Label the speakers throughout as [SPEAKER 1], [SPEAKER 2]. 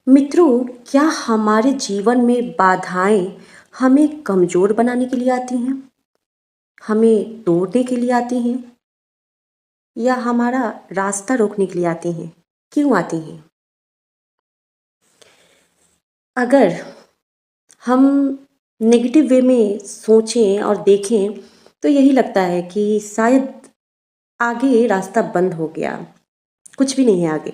[SPEAKER 1] मित्रों, क्या हमारे जीवन में बाधाएं हमें कमजोर बनाने के लिए आती हैं, हमें तोड़ने के लिए आती हैं या हमारा रास्ता रोकने के लिए आती हैं? क्यों आती हैं? अगर हम नेगेटिव वे में सोचें और देखें तो यही लगता है कि शायद आगे रास्ता बंद हो गया, कुछ भी नहीं है आगे।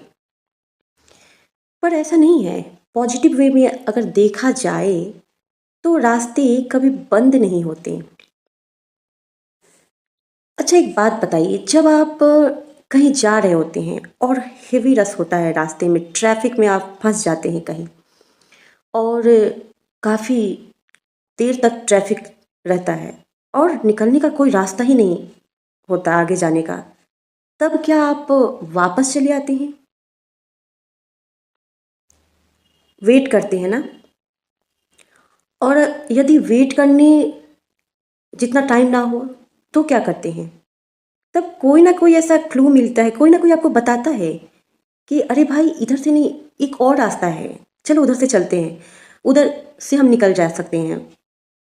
[SPEAKER 1] पर ऐसा नहीं है। पॉजिटिव वे में अगर देखा जाए तो रास्ते कभी बंद नहीं होते। अच्छा, एक बात बताइए, जब आप कहीं जा रहे होते हैं और हेवी रश होता है, रास्ते में ट्रैफिक में आप फंस जाते हैं कहीं और काफ़ी देर तक ट्रैफिक रहता है और निकलने का कोई रास्ता ही नहीं होता आगे जाने का, तब क्या आप वापस चले आते हैं? वेट करते हैं ना? और यदि वेट करने जितना टाइम ना हो तो क्या करते हैं? तब कोई ना कोई ऐसा क्लू मिलता है, कोई ना कोई आपको बताता है कि अरे भाई, इधर से नहीं, एक और रास्ता है, चलो उधर से चलते हैं, उधर से हम निकल जा सकते हैं,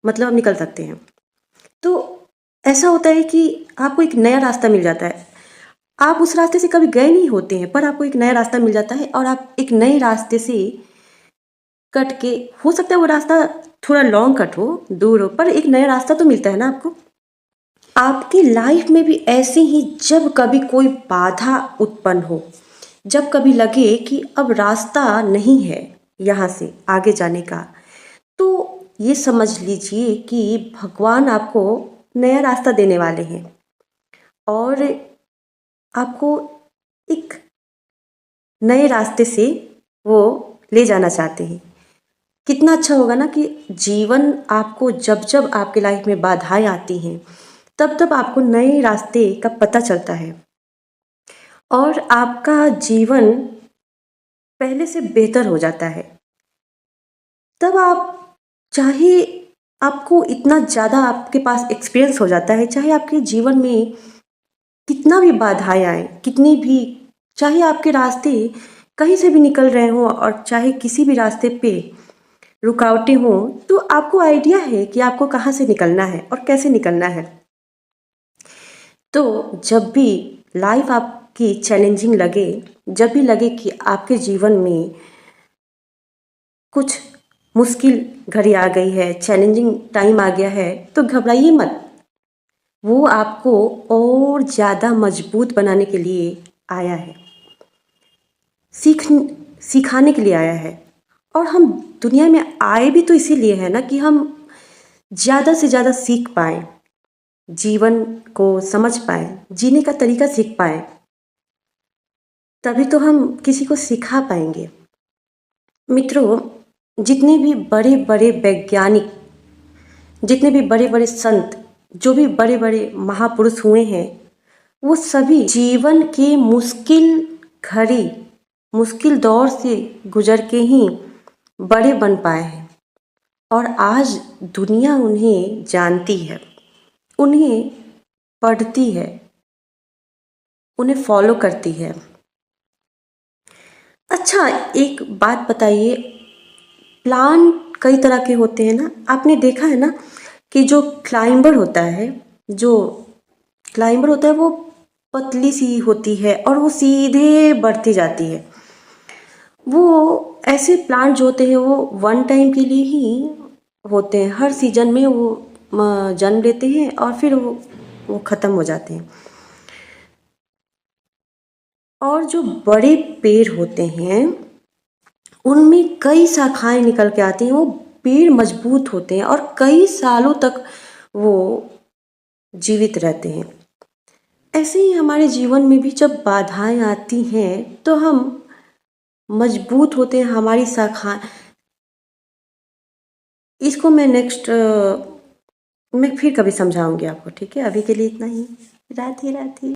[SPEAKER 1] मतलब हम निकल सकते हैं। तो ऐसा होता है कि आपको एक नया रास्ता मिल जाता है। आप उस रास्ते से कभी गए नहीं होते हैं, पर आपको एक नया रास्ता मिल जाता है और आप एक नए रास्ते से कट के, हो सकता है वो रास्ता थोड़ा लॉन्ग कट हो, दूर हो, पर एक नया रास्ता तो मिलता है ना आपको। आपकी लाइफ में भी ऐसे ही, जब कभी कोई बाधा उत्पन्न हो, जब कभी लगे कि अब रास्ता नहीं है यहाँ से आगे जाने का, तो ये समझ लीजिए कि भगवान आपको नया रास्ता देने वाले हैं और आपको एक नए रास्ते से वो ले जाना चाहते हैं। कितना अच्छा होगा ना कि जीवन आपको, जब जब आपके लाइफ में बाधाएं आती हैं, तब तब आपको नए रास्ते का पता चलता है और आपका जीवन पहले से बेहतर हो जाता है। तब आप, चाहे आपको इतना ज़्यादा आपके पास एक्सपीरियंस हो जाता है, चाहे आपके जीवन में कितना भी बाधाएं आए, कितनी भी, चाहे आपके रास्ते कहीं से भी निकल रहे हों और चाहे किसी भी रास्ते पे रुकावटें हों, तो आपको आइडिया है कि आपको कहाँ से निकलना है और कैसे निकलना है। तो जब भी लाइफ आपकी चैलेंजिंग लगे, जब भी लगे कि आपके जीवन में कुछ मुश्किल घड़ी आ गई है, चैलेंजिंग टाइम आ गया है, तो घबराइए मत। वो आपको और ज़्यादा मजबूत बनाने के लिए आया है, सीख सिखाने के लिए आया है। और हम दुनिया में आए भी तो इसीलिए है ना, कि हम ज़्यादा से ज़्यादा सीख पाएँ, जीवन को समझ पाएँ, जीने का तरीका सीख पाएँ, तभी तो हम किसी को सिखा पाएंगे। मित्रों, जितने भी बड़े बड़े वैज्ञानिक, जितने भी बड़े बड़े संत, जो भी बड़े बड़े महापुरुष हुए हैं, वो सभी जीवन के मुश्किल घड़ी, मुश्किल दौर से गुजर के ही बड़े बन पाए हैं और आज दुनिया उन्हें जानती है, उन्हें पढ़ती है, उन्हें फॉलो करती है। अच्छा, एक बात बताइए, प्लान कई तरह के होते हैं ना, आपने देखा है ना कि जो क्लाइंबर होता है, जो क्लाइंबर होता है वो पतली सी होती है और वो सीधे बढ़ती जाती है। वो ऐसे प्लांट जो होते हैं वो वन टाइम के लिए ही होते हैं, हर सीजन में वो जन्म लेते हैं और फिर वो ख़त्म हो जाते हैं। और जो बड़े पेड़ होते हैं उनमें कई शाखाएं निकल के आती हैं, वो पेड़ मजबूत होते हैं और कई सालों तक वो जीवित रहते हैं। ऐसे ही हमारे जीवन में भी जब बाधाएं आती हैं तो हम मजबूत होते हैं, हमारी शाखा। इसको मैं नेक्स्ट मैं फिर कभी समझाऊंगी आपको, ठीक है? अभी के लिए इतना ही। राधे राधे।